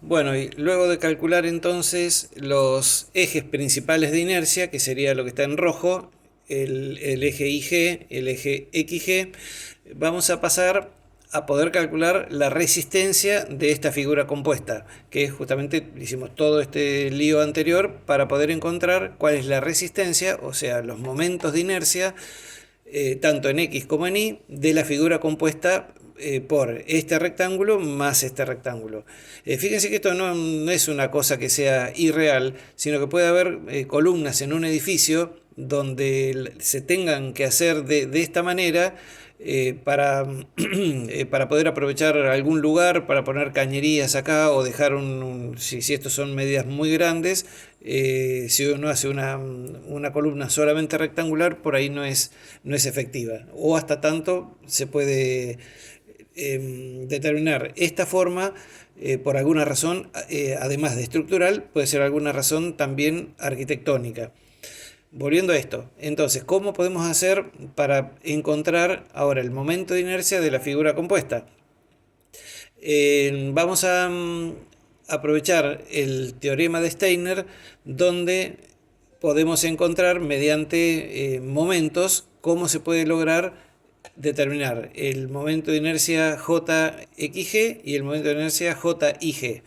Bueno, y luego de calcular entonces los ejes principales de inercia, que sería lo que está en rojo, el eje IG, el eje XG, vamos a pasar a poder calcular la resistencia de esta figura compuesta, que justamente hicimos todo este lío anterior para poder encontrar cuál es la resistencia, o sea, los momentos de inercia, tanto en X como en Y, de la figura compuesta por este rectángulo más este rectángulo. Fíjense que esto no es una cosa que sea irreal, sino que puede haber columnas en un edificio donde se tengan que hacer de esta manera para poder aprovechar algún lugar, para poner cañerías acá o dejar si estos son medidas muy grandes, si uno hace una columna solamente rectangular, por ahí no es efectiva. O hasta tanto se puede determinar esta forma por alguna razón, además de estructural, puede ser alguna razón también arquitectónica. Volviendo a esto, entonces, ¿cómo podemos hacer para encontrar ahora el momento de inercia de la figura compuesta? Vamos a aprovechar el teorema de Steiner, donde podemos encontrar mediante momentos cómo se puede lograr determinar el momento de inercia JXG y el momento de inercia JIG.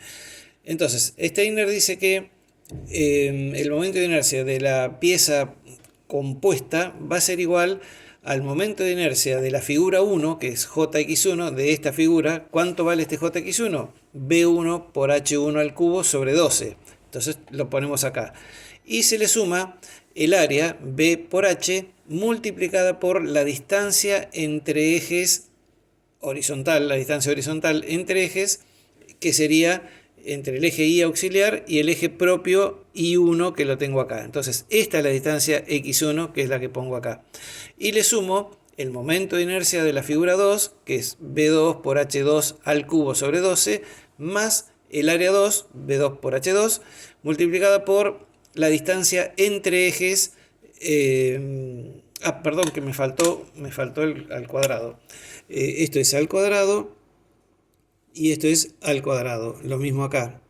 Entonces, Steiner dice que el momento de inercia de la pieza compuesta va a ser igual al momento de inercia de la figura 1, que es Jx1 de esta figura. ¿Cuánto vale este Jx1? B1 por H1 al cubo sobre 12. Entonces lo ponemos acá. Y se le suma el área B por H multiplicada por la distancia entre ejes horizontal, la distancia horizontal entre ejes, que sería entre el eje Y auxiliar y el eje propio Y1, que lo tengo acá. Entonces esta es la distancia X1, que es la que pongo acá. Y le sumo el momento de inercia de la figura 2, que es B2 por H2 al cubo sobre 12, más el área 2, B2 por H2, multiplicada por la distancia entre ejes. Perdón, que me faltó al cuadrado. Esto es al cuadrado y esto es al cuadrado. Lo mismo acá.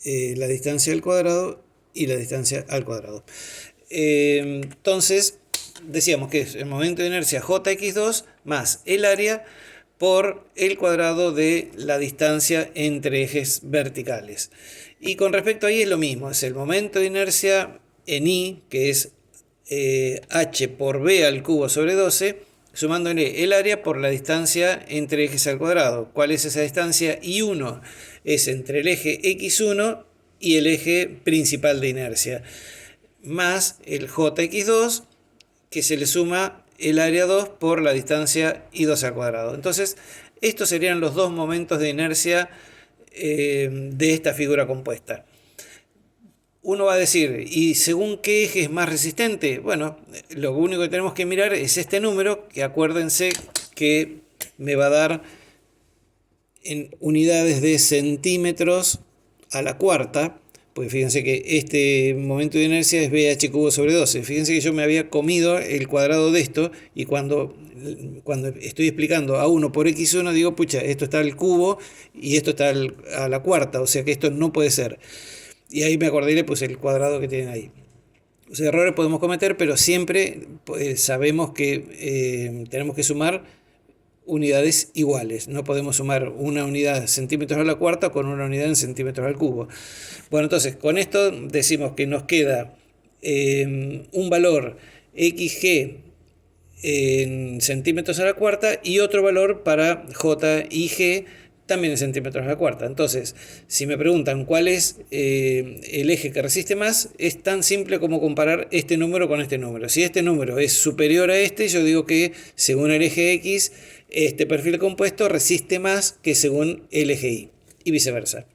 La distancia al cuadrado y la distancia al cuadrado. Entonces, decíamos que es el momento de inercia Jx2 más el área por el cuadrado de la distancia entre ejes verticales. Y con respecto a Y es lo mismo. Es el momento de inercia en Y, que es H por B al cubo sobre 12, sumándole el área por la distancia entre ejes al cuadrado. ¿Cuál es esa distancia? I1 es entre el eje X1 y el eje principal de inercia, más el Jx2, que se le suma el área 2 por la distancia I2 al cuadrado. Entonces, estos serían los dos momentos de inercia de esta figura compuesta. Uno va a decir, ¿y según qué eje es más resistente? Bueno, lo único que tenemos que mirar es este número, que acuérdense que me va a dar en unidades de centímetros a la cuarta, porque fíjense que este momento de inercia es BH cubo sobre 12. Fíjense que yo me había comido el cuadrado de esto, y cuando estoy explicando a 1 por x1 digo, pucha, esto está al cubo y esto está a la cuarta, o sea que esto no puede ser. Y ahí me acordé y le puse el cuadrado que tienen ahí. O sea, errores podemos cometer, pero siempre sabemos que tenemos que sumar unidades iguales. No podemos sumar una unidad en centímetros a la cuarta con una unidad en centímetros al cubo. Bueno, entonces con esto decimos que nos queda un valor XG en centímetros a la cuarta y otro valor para JIG también en centímetros a la cuarta. Entonces, si me preguntan cuál es el eje que resiste más, es tan simple como comparar este número con este número. Si este número es superior a este, yo digo que según el eje X, este perfil compuesto resiste más que según el eje Y, y viceversa.